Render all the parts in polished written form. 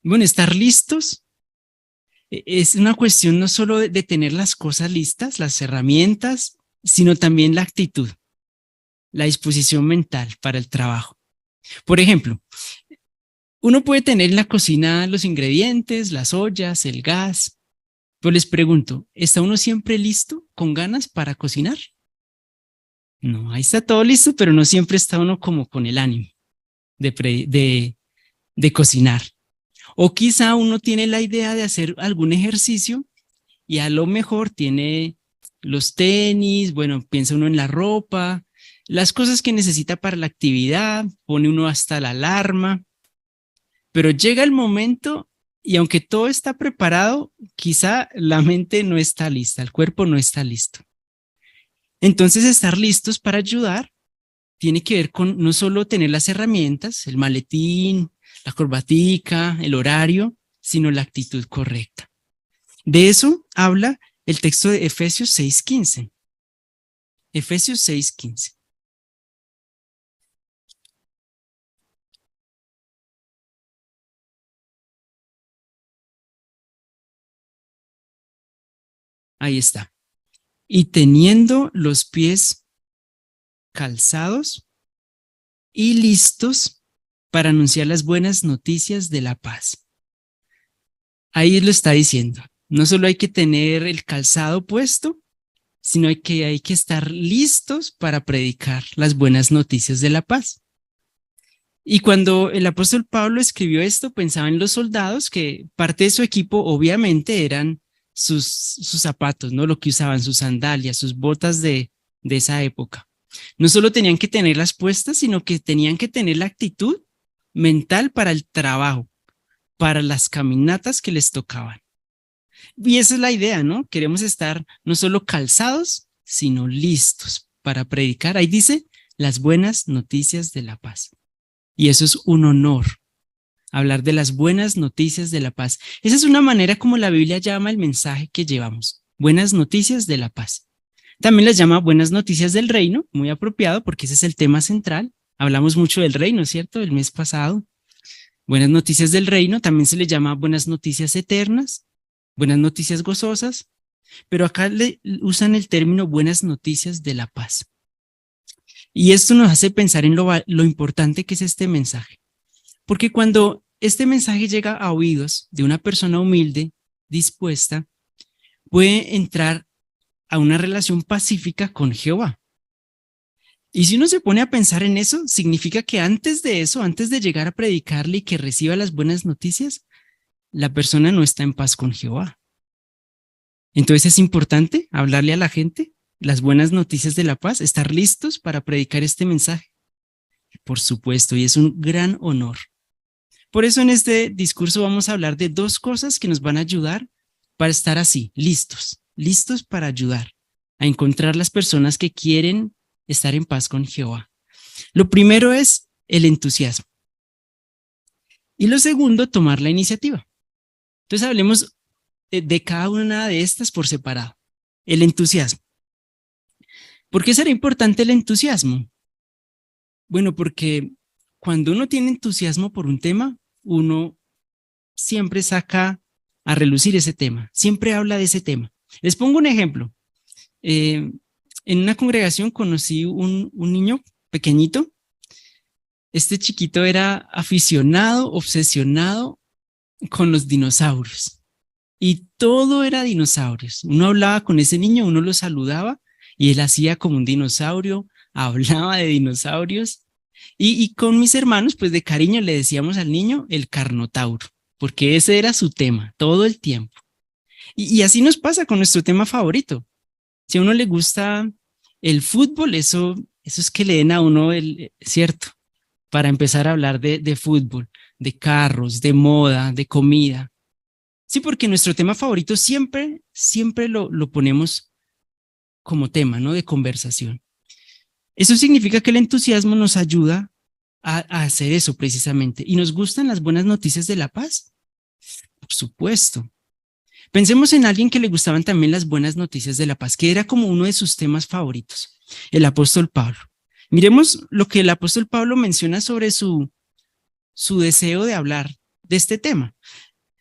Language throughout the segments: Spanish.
Bueno, estar listos es una cuestión no solo de tener las cosas listas, las herramientas, sino también la actitud, la disposición mental para el trabajo. Por ejemplo, uno puede tener en la cocina los ingredientes, las ollas, el gas, pero les pregunto, ¿está uno siempre listo, con ganas para cocinar? No, ahí está todo listo, pero no siempre está uno como con el ánimo de cocinar. O quizá uno tiene la idea de hacer algún ejercicio y a lo mejor tiene los tenis, bueno, piensa uno en la ropa, las cosas que necesita para la actividad, pone uno hasta la alarma, pero llega el momento y aunque todo está preparado, quizá la mente no está lista, el cuerpo no está listo. Entonces, estar listos para ayudar tiene que ver con no solo tener las herramientas, el maletín, la corbatica, el horario, sino la actitud correcta. De eso habla el texto de Efesios 6:15. Efesios 6:15. Ahí está. Y teniendo los pies calzados y listos para anunciar las buenas noticias de la paz. Ahí lo está diciendo. No solo hay que tener el calzado puesto, sino hay que estar listos para predicar las buenas noticias de la paz. Y cuando el apóstol Pablo escribió esto, pensaba en los soldados que parte de su equipo obviamente eran sus zapatos, ¿no? Lo que usaban, sus sandalias, sus botas de esa época. No solo tenían que tenerlas puestas, sino que tenían que tener la actitud mental para el trabajo, para las caminatas que les tocaban. Y esa es la idea, ¿no? Queremos estar no solo calzados, sino listos para predicar. Ahí dice las buenas noticias de la paz. Y eso es un honor, hablar de las buenas noticias de la paz. Esa es una manera como la Biblia llama el mensaje que llevamos, buenas noticias de la paz. También las llama buenas noticias del reino, muy apropiado porque ese es el tema central. Hablamos mucho del reino, ¿cierto? El mes pasado. Buenas noticias del reino, también se le llama buenas noticias eternas, buenas noticias gozosas, pero acá le usan el término buenas noticias de la paz. Y esto nos hace pensar en lo importante que es este mensaje. Porque cuando este mensaje llega a oídos de una persona humilde, dispuesta, puede entrar a una relación pacífica con Jehová. Y si uno se pone a pensar en eso, significa que antes de eso, antes de llegar a predicarle y que reciba las buenas noticias, la persona no está en paz con Jehová. Entonces es importante hablarle a la gente las buenas noticias de la paz, estar listos para predicar este mensaje. Por supuesto, y es un gran honor. Por eso en este discurso vamos a hablar de dos cosas que nos van a ayudar para estar así, listos, listos para ayudar a encontrar las personas que quieren estar en paz con Jehová. Lo primero es el entusiasmo. Y lo segundo, tomar la iniciativa. Entonces hablemos de cada una de estas por separado. El entusiasmo. ¿Por qué será importante el entusiasmo? Bueno, porque cuando uno tiene entusiasmo por un tema, uno siempre saca a relucir ese tema, siempre habla de ese tema. Les pongo un ejemplo. En una congregación conocí un niño pequeñito. Este chiquito era aficionado, obsesionado con los dinosaurios. Y todo era dinosaurios. Uno hablaba con ese niño, uno lo saludaba y él hacía como un dinosaurio, hablaba de dinosaurios. Y con mis hermanos, pues de cariño le decíamos al niño el Carnotauro, porque ese era su tema todo el tiempo. Y así nos pasa con nuestro tema favorito. Si a uno le gusta el fútbol, eso es que le den a uno cierto, para empezar a hablar de fútbol, de carros, de moda, de comida. Sí, porque nuestro tema favorito siempre lo ponemos como tema, ¿no? De conversación. Eso significa que el entusiasmo nos ayuda a hacer eso precisamente. ¿Y nos gustan las buenas noticias de la paz? Por supuesto. Pensemos en alguien que le gustaban también las buenas noticias de la paz, que era como uno de sus temas favoritos, el apóstol Pablo. Miremos lo que el apóstol Pablo menciona sobre su deseo de hablar de este tema.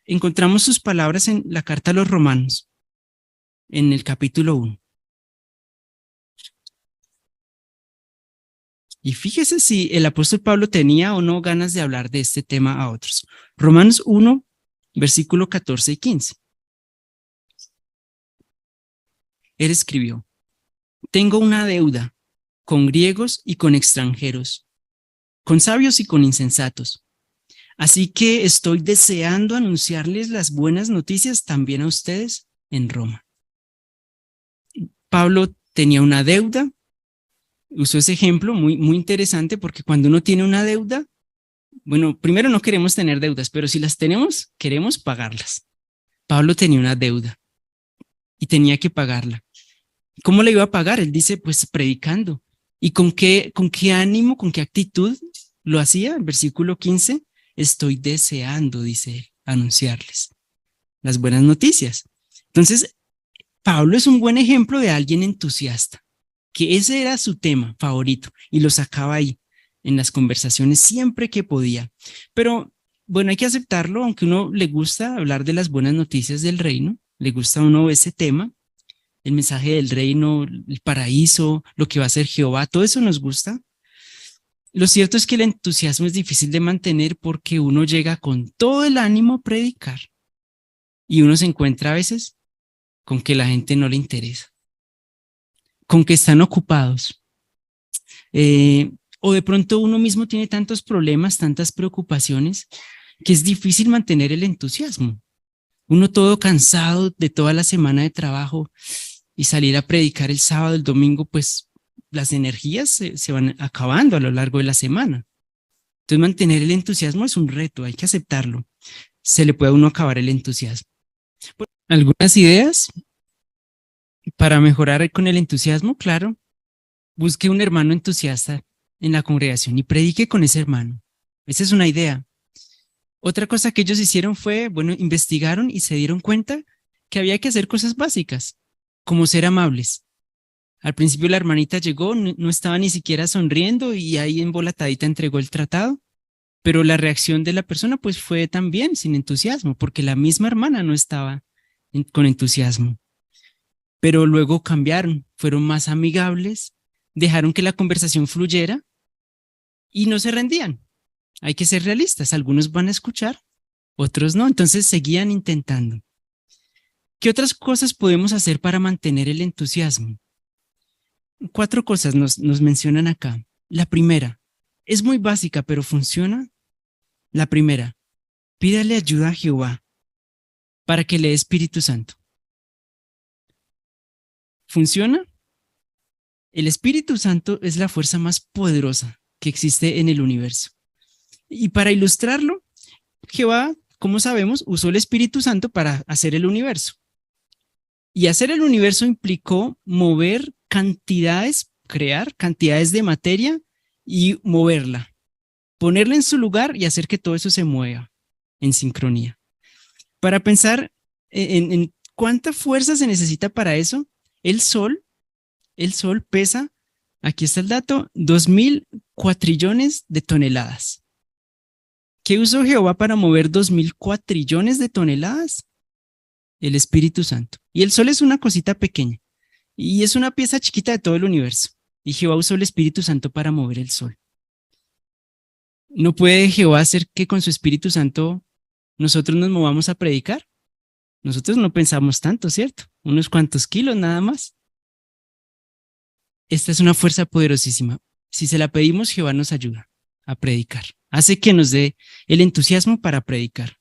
Encontramos sus palabras en la carta a los Romanos, en el capítulo 1. Y fíjese si el apóstol Pablo tenía o no ganas de hablar de este tema a otros. Romanos 1, versículo 14 y 15. Él escribió: tengo una deuda con griegos y con extranjeros, con sabios y con insensatos. Así que estoy deseando anunciarles las buenas noticias también a ustedes en Roma. Pablo tenía una deuda. Usó ese ejemplo muy interesante porque cuando uno tiene una deuda, bueno, primero no queremos tener deudas, pero si las tenemos, queremos pagarlas. Pablo tenía una deuda y tenía que pagarla. ¿Cómo la iba a pagar? Él dice, pues predicando. ¿Y con qué ánimo, con qué actitud lo hacía? El versículo 15, estoy deseando, dice él, anunciarles las buenas noticias. Entonces, Pablo es un buen ejemplo de alguien entusiasta, que ese era su tema favorito y lo sacaba ahí en las conversaciones siempre que podía. Pero bueno, hay que aceptarlo, aunque a uno le gusta hablar de las buenas noticias del reino, le gusta a uno ese tema, el mensaje del reino, el paraíso, lo que va a hacer Jehová, todo eso nos gusta. Lo cierto es que el entusiasmo es difícil de mantener porque uno llega con todo el ánimo a predicar y uno se encuentra a veces con que la gente no le interesa, con que están ocupados. O de pronto uno mismo tiene tantos problemas, tantas preocupaciones, que es difícil mantener el entusiasmo. Uno todo cansado de toda la semana de trabajo y salir a predicar el sábado, el domingo, pues las energías se van acabando a lo largo de la semana. Entonces mantener el entusiasmo es un reto, hay que aceptarlo. Se le puede a uno acabar el entusiasmo. ¿Algunas ideas para mejorar con el entusiasmo? Claro, busque un hermano entusiasta en la congregación y predique con ese hermano. Esa es una idea. Otra cosa que ellos hicieron fue, bueno, investigaron y se dieron cuenta que había que hacer cosas básicas, como ser amables. Al principio la hermanita llegó, no estaba ni siquiera sonriendo y ahí embolatadita entregó el tratado, pero la reacción de la persona pues fue también sin entusiasmo, porque la misma hermana no estaba con entusiasmo. Pero luego cambiaron, fueron más amigables, dejaron que la conversación fluyera y no se rendían. Hay que ser realistas, algunos van a escuchar, otros no, entonces seguían intentando. ¿Qué otras cosas podemos hacer para mantener el entusiasmo? 4 cosas nos mencionan acá. La primera, es muy básica, pero funciona. La primera, pídale ayuda a Jehová para que le dé Espíritu Santo. ¿Funciona? El Espíritu Santo es la fuerza más poderosa que existe en el universo. Y para ilustrarlo, Jehová, como sabemos, usó el Espíritu Santo para hacer el universo. Y hacer el universo implicó mover cantidades, crear cantidades de materia y moverla, ponerla en su lugar y hacer que todo eso se mueva en sincronía. Para pensar en cuánta fuerza se necesita para eso, el Sol pesa, aquí está el dato, 2.000 cuatrillones de toneladas. ¿Qué usó Jehová para mover 2.000 cuatrillones de toneladas? El Espíritu Santo. Y el Sol es una cosita pequeña y es una pieza chiquita de todo el universo. Y Jehová usó el Espíritu Santo para mover el Sol. ¿No puede Jehová hacer que con su Espíritu Santo nosotros nos movamos a predicar? Nosotros no pensamos tanto, ¿cierto? Unos cuantos kilos nada más. Esta es una fuerza poderosísima. Si se la pedimos, Jehová nos ayuda a predicar. Hace que nos dé el entusiasmo para predicar.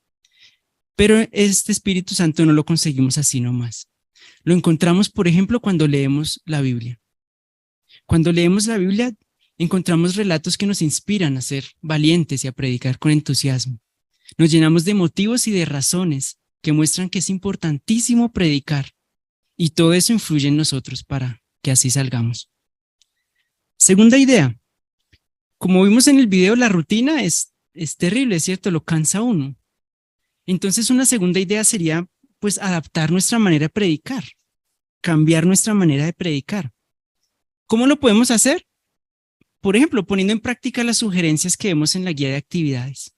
Pero este Espíritu Santo no lo conseguimos así nomás. Lo encontramos, por ejemplo, cuando leemos la Biblia. Cuando leemos la Biblia, encontramos relatos que nos inspiran a ser valientes y a predicar con entusiasmo. Nos llenamos de motivos y de razones que muestran que es importantísimo predicar. Y todo eso influye en nosotros para que así salgamos. Segunda idea. Como vimos en el video, la rutina es terrible, ¿cierto? Lo cansa uno. Entonces, una segunda idea sería, pues, adaptar nuestra manera de predicar, cambiar nuestra manera de predicar. ¿Cómo lo podemos hacer? Por ejemplo, poniendo en práctica las sugerencias que vemos en la guía de actividades.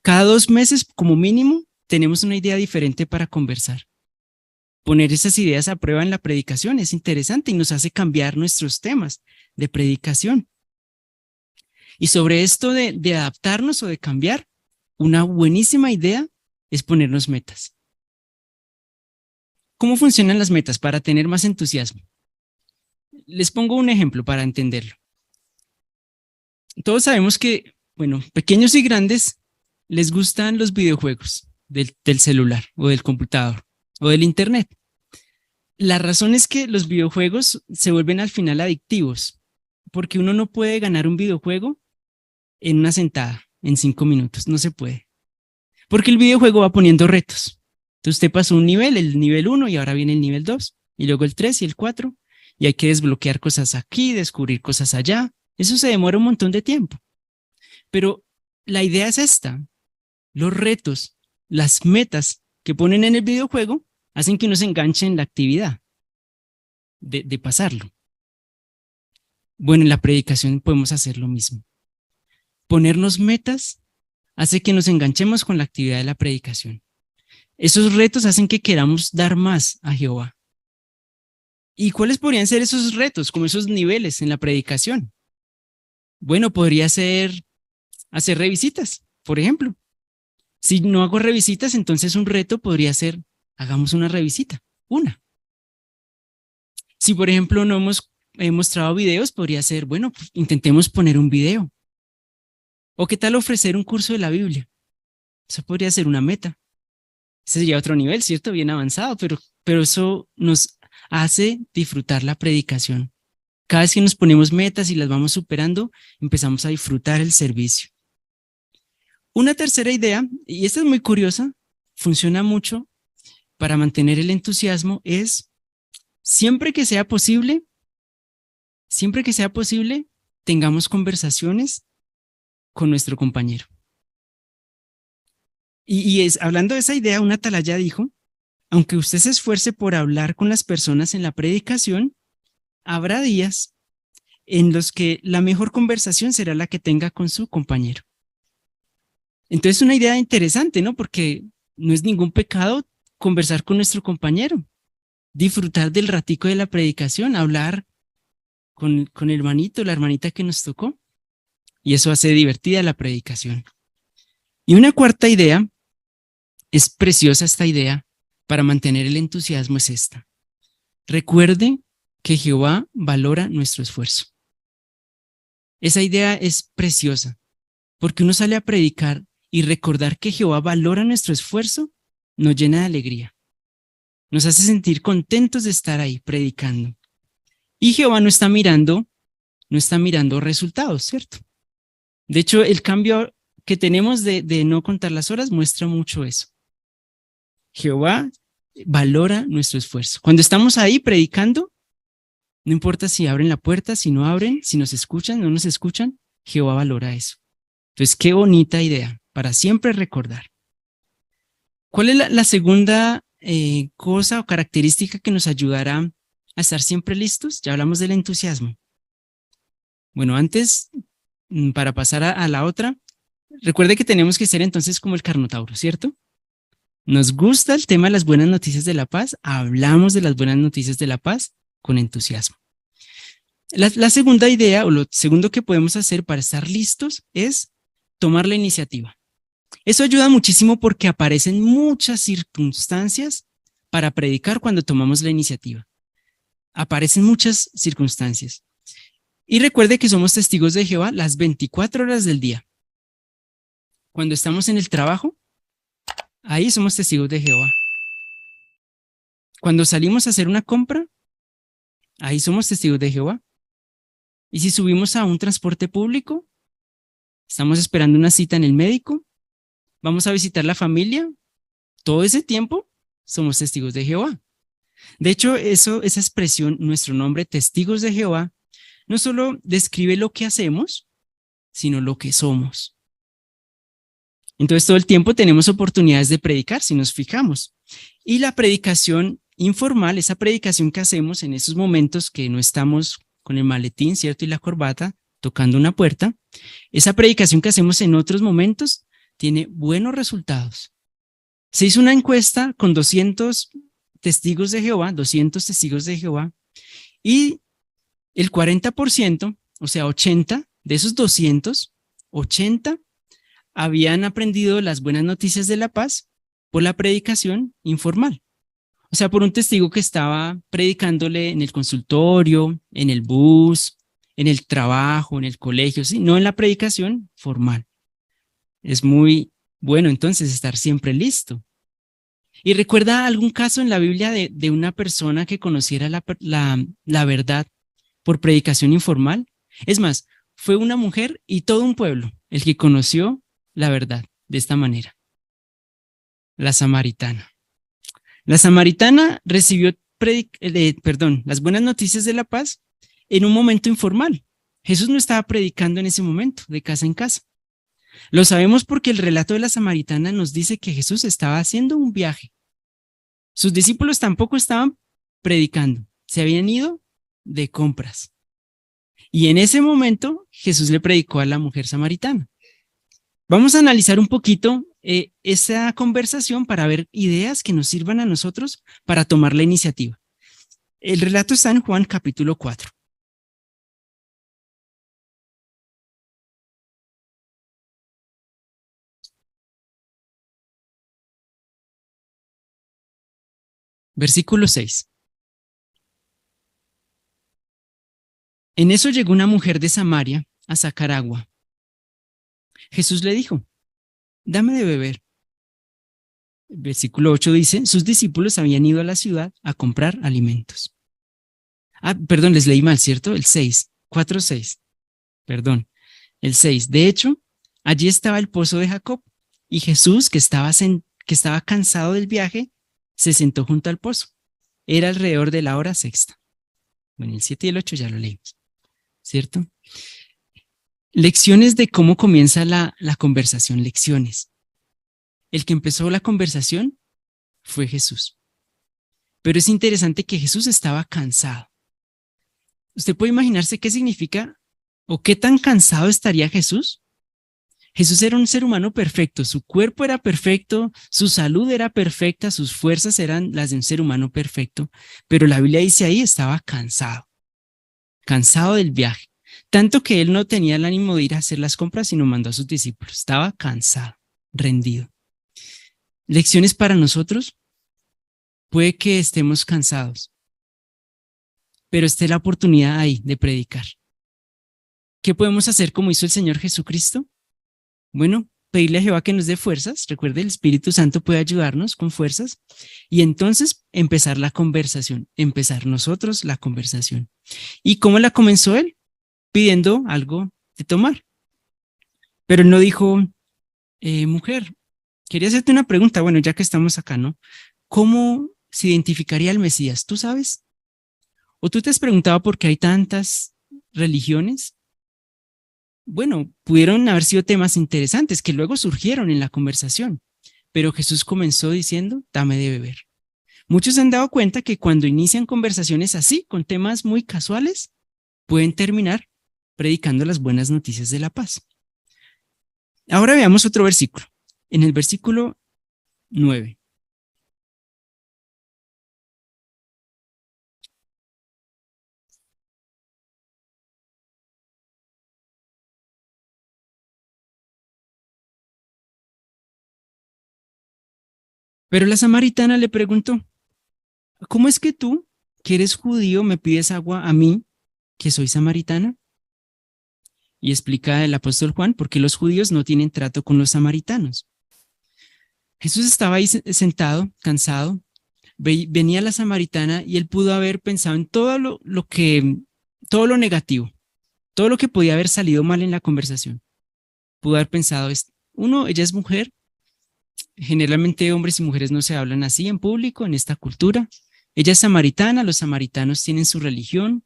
Cada 2 meses, como mínimo, tenemos una idea diferente para conversar. Poner esas ideas a prueba en la predicación es interesante y nos hace cambiar nuestros temas de predicación. Y sobre esto de adaptarnos o de cambiar, una buenísima idea es ponernos metas. ¿Cómo funcionan las metas para tener más entusiasmo? Les pongo un ejemplo para entenderlo. Todos sabemos que, bueno, pequeños y grandes les gustan los videojuegos del celular o del computador o del internet. La razón es que los videojuegos se vuelven al final adictivos, porque uno no puede ganar un videojuego en una sentada, en 5 minutos, no se puede. Porque el videojuego va poniendo retos. Entonces usted pasó un nivel, el nivel 1, y ahora viene el nivel 2, y luego el 3 y el 4, y hay que desbloquear cosas aquí, descubrir cosas allá. Eso se demora un montón de tiempo. Pero la idea es esta: los retos, las metas que ponen en el videojuego hacen que uno se enganche en la actividad de pasarlo. Bueno, en la predicación podemos hacer lo mismo. Ponernos metas hace que nos enganchemos con la actividad de la predicación. Esos retos hacen que queramos dar más a Jehová. ¿Y cuáles podrían ser esos retos, como esos niveles en la predicación? Bueno, podría ser hacer revisitas, por ejemplo. Si no hago revisitas, entonces un reto podría ser, hagamos una revisita, una. Si, por ejemplo, no hemos mostrado videos, podría ser, bueno, pues intentemos poner un video. ¿O qué tal ofrecer un curso de la Biblia? Eso podría ser una meta. Ese sería otro nivel, ¿cierto? Bien avanzado, pero eso nos hace disfrutar la predicación. Cada vez que nos ponemos metas y las vamos superando, empezamos a disfrutar el servicio. Una tercera idea, y esta es muy curiosa, funciona mucho para mantener el entusiasmo, es siempre que sea posible, tengamos conversaciones con nuestro compañero. Hablando de esa idea, una atalaya dijo, aunque usted se esfuerce por hablar con las personas en la predicación, habrá días en los que la mejor conversación será la que tenga con su compañero. Entonces, una idea interesante, ¿no? Porque no es ningún pecado conversar con nuestro compañero, disfrutar del ratico de la predicación, hablar con el hermanito, la hermanita que nos tocó, y eso hace divertida la predicación. Y una cuarta idea, es preciosa esta idea para mantener el entusiasmo, es esta. Recuerde que Jehová valora nuestro esfuerzo. Esa idea es preciosa, porque uno sale a predicar y recordar que Jehová valora nuestro esfuerzo nos llena de alegría. Nos hace sentir contentos de estar ahí predicando. Y Jehová no está mirando resultados, ¿cierto? De hecho, el cambio que tenemos de no contar las horas muestra mucho eso. Jehová valora nuestro esfuerzo. Cuando estamos ahí predicando, no importa si abren la puerta, si no abren, si nos escuchan, no nos escuchan, Jehová valora eso. Entonces, qué bonita idea para siempre recordar. ¿Cuál es la segunda cosa o característica que nos ayudará a estar siempre listos? Ya hablamos del entusiasmo. Bueno, antes, para pasar a la otra, recuerde que tenemos que ser entonces como el Carnotauro, ¿cierto? Nos gusta el tema de las buenas noticias de la paz, hablamos de las buenas noticias de la paz con entusiasmo. La segunda idea o lo segundo que podemos hacer para estar listos es tomar la iniciativa. Eso ayuda muchísimo porque aparecen muchas circunstancias para predicar cuando tomamos la iniciativa. Aparecen muchas circunstancias. Y recuerde que somos testigos de Jehová las 24 horas del día. Cuando estamos en el trabajo, ahí somos testigos de Jehová. Cuando salimos a hacer una compra, ahí somos testigos de Jehová. Y si subimos a un transporte público, estamos esperando una cita en el médico, vamos a visitar la familia, todo ese tiempo somos testigos de Jehová. De hecho, esa expresión, nuestro nombre, testigos de Jehová, no solo describe lo que hacemos, sino lo que somos. Entonces, todo el tiempo tenemos oportunidades de predicar, si nos fijamos. Y la predicación informal, esa predicación que hacemos en esos momentos que no estamos con el maletín, ¿cierto? Y la corbata, tocando una puerta, esa predicación que hacemos en otros momentos tiene buenos resultados. Se hizo una encuesta con 200 testigos de Jehová, 200 testigos de Jehová, y el 40%, o sea, 80 de esos 200, 80 habían aprendido las buenas noticias de la paz por la predicación informal. O sea, por un testigo que estaba predicándole en el consultorio, en el bus, en el trabajo, en el colegio, ¿sí? No en la predicación formal. Es muy bueno entonces estar siempre listo. ¿Y recuerda algún caso en la Biblia de una persona que conociera la verdad por predicación informal? Es más, fue una mujer y todo un pueblo el que conoció la verdad de esta manera. La samaritana. La samaritana recibió las buenas noticias de la paz en un momento informal. Jesús no estaba predicando en ese momento, de casa en casa. Lo sabemos porque el relato de la samaritana nos dice que Jesús estaba haciendo un viaje. Sus discípulos tampoco estaban predicando, se habían ido de compras. Y en ese momento Jesús le predicó a la mujer samaritana. Vamos a analizar un poquito esa conversación para ver ideas que nos sirvan a nosotros para tomar la iniciativa. El relato está en Juan capítulo 4. Versículo 6. En eso llegó una mujer de Samaria a sacar agua. Jesús le dijo, dame de beber. El versículo 8 dice, sus discípulos habían ido a la ciudad a comprar alimentos. Perdón, les leí mal, ¿cierto? El 6, 4, 6. Perdón, el 6. De hecho, allí estaba el pozo de Jacob y Jesús, que estaba cansado del viaje, se sentó junto al pozo. Era alrededor de la hora sexta. Bueno, el 7 y el 8 ya lo leímos, ¿cierto? Lecciones de cómo comienza la conversación, lecciones. El que empezó la conversación fue Jesús. Pero es interesante que Jesús estaba cansado. ¿Usted puede imaginarse qué significa o qué tan cansado estaría Jesús? Jesús era un ser humano perfecto, su cuerpo era perfecto, su salud era perfecta, sus fuerzas eran las de un ser humano perfecto, pero la Biblia dice ahí estaba cansado, cansado del viaje, tanto que él no tenía el ánimo de ir a hacer las compras, sino mandó a sus discípulos, estaba cansado, rendido. ¿Lecciones para nosotros? Puede que estemos cansados, pero esté la oportunidad ahí de predicar. ¿Qué podemos hacer como hizo el Señor Jesucristo? Bueno, pedirle a Jehová que nos dé fuerzas. Recuerde, el Espíritu Santo puede ayudarnos con fuerzas. Y entonces empezar la conversación, empezar nosotros la conversación. ¿Y cómo la comenzó él? Pidiendo algo de tomar. Pero él no dijo, mujer, quería hacerte una pregunta. Bueno, ya que estamos acá, ¿no? ¿Cómo se identificaría el Mesías? ¿Tú sabes? ¿O tú te has preguntado por qué hay tantas religiones? Bueno, pudieron haber sido temas interesantes que luego surgieron en la conversación, pero Jesús comenzó diciendo, dame de beber. Muchos se han dado cuenta que cuando inician conversaciones así, con temas muy casuales, pueden terminar predicando las buenas noticias de la paz. Ahora veamos otro versículo. En el versículo 9. Pero la samaritana le preguntó, ¿cómo es que tú, que eres judío, me pides agua a mí, que soy samaritana? Y explica el apóstol Juan por qué los judíos no tienen trato con los samaritanos. Jesús estaba ahí sentado, cansado, venía la samaritana y él pudo haber pensado en todo todo lo negativo, todo lo que podía haber salido mal en la conversación. Pudo haber pensado, uno, ella es mujer, generalmente hombres y mujeres no se hablan así en público, en esta cultura. Ella es samaritana, los samaritanos tienen su religión.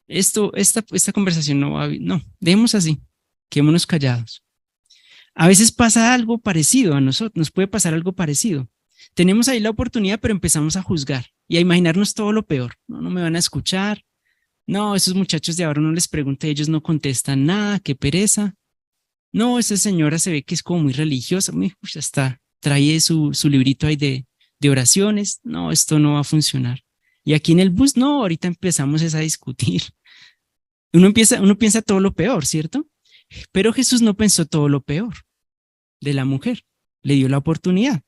Esta conversación no, dejemos así, quedémonos callados. A veces pasa algo parecido a nosotros, nos puede pasar algo parecido. Tenemos ahí la oportunidad, pero empezamos a juzgar y a imaginarnos todo lo peor. No, no me van a escuchar. No, esos muchachos de ahora no les pregunté, ellos no contestan nada, qué pereza. No, esa señora se ve que es como muy religiosa, ya está, trae su librito ahí de oraciones, no, esto no va a funcionar. Y aquí en el bus, no, ahorita empezamos es a discutir. Uno piensa todo lo peor, ¿cierto? Pero Jesús no pensó todo lo peor de la mujer, le dio la oportunidad.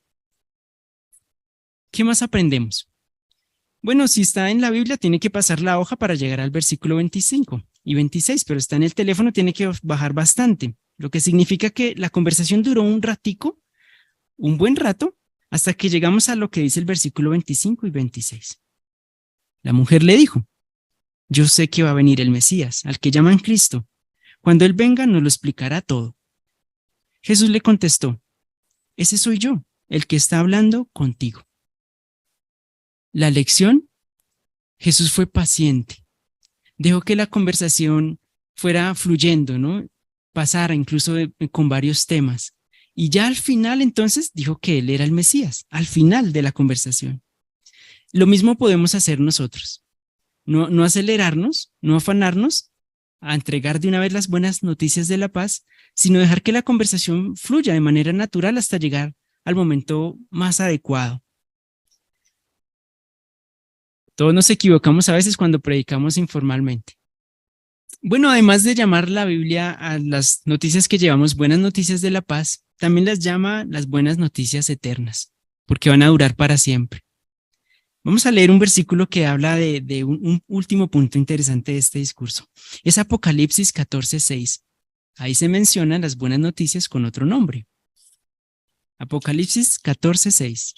¿Qué más aprendemos? Bueno, si está en la Biblia, tiene que pasar la hoja para llegar al versículo 25 y 26, pero está en el teléfono, tiene que bajar bastante, lo que significa que la conversación duró un ratico, un buen rato, hasta que llegamos a lo que dice el versículo 25 y 26. La mujer le dijo, yo sé que va a venir el Mesías, al que llaman Cristo. Cuando Él venga, nos lo explicará todo. Jesús le contestó, ese soy yo, el que está hablando contigo. La lección, Jesús fue paciente, dejó que la conversación fuera fluyendo, ¿no? Pasara incluso con varios temas. Y ya al final entonces dijo que Él era el Mesías, al final de la conversación. Lo mismo podemos hacer nosotros. No acelerarnos, no afanarnos a entregar de una vez las buenas noticias de la paz, sino dejar que la conversación fluya de manera natural hasta llegar al momento más adecuado. Todos nos equivocamos a veces cuando predicamos informalmente. Bueno, además de llamar la Biblia a las noticias que llevamos buenas noticias de la paz, también las llama las buenas noticias eternas, porque van a durar para siempre. Vamos a leer un versículo que habla de un último punto interesante de este discurso. Es Apocalipsis 14:6. Ahí se mencionan las buenas noticias con otro nombre. Apocalipsis 14:6.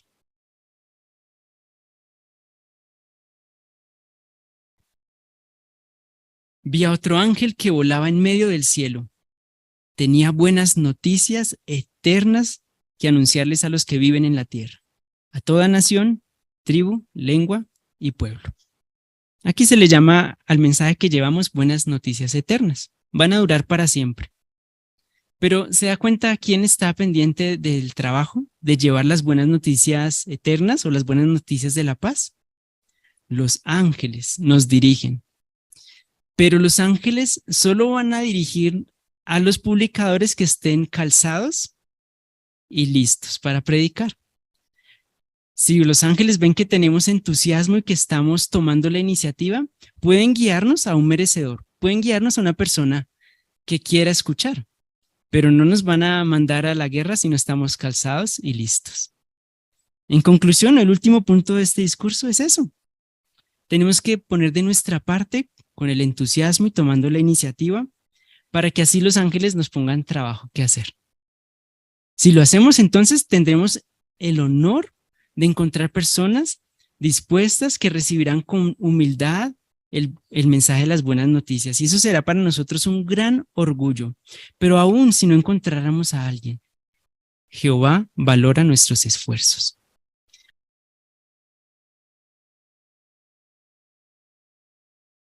Vi a otro ángel que volaba en medio del cielo. Tenía buenas noticias eternas que anunciarles a los que viven en la tierra, a toda nación, tribu, lengua y pueblo. Aquí se le llama al mensaje que llevamos buenas noticias eternas. Van a durar para siempre. Pero ¿se da cuenta quién está pendiente del trabajo de llevar las buenas noticias eternas o las buenas noticias de la paz? Los ángeles nos dirigen. Pero los ángeles solo van a dirigir a los publicadores que estén calzados y listos para predicar. Si los ángeles ven que tenemos entusiasmo y que estamos tomando la iniciativa, pueden guiarnos a un merecedor, pueden guiarnos a una persona que quiera escuchar, pero no nos van a mandar a la guerra si no estamos calzados y listos. En conclusión, el último punto de este discurso es eso. Tenemos que poner de nuestra parte con el entusiasmo y tomando la iniciativa para que así los ángeles nos pongan trabajo que hacer. Si lo hacemos, entonces tendremos el honor de encontrar personas dispuestas que recibirán con humildad el mensaje de las buenas noticias. Y eso será para nosotros un gran orgullo. Pero aún si no encontráramos a alguien, Jehová valora nuestros esfuerzos.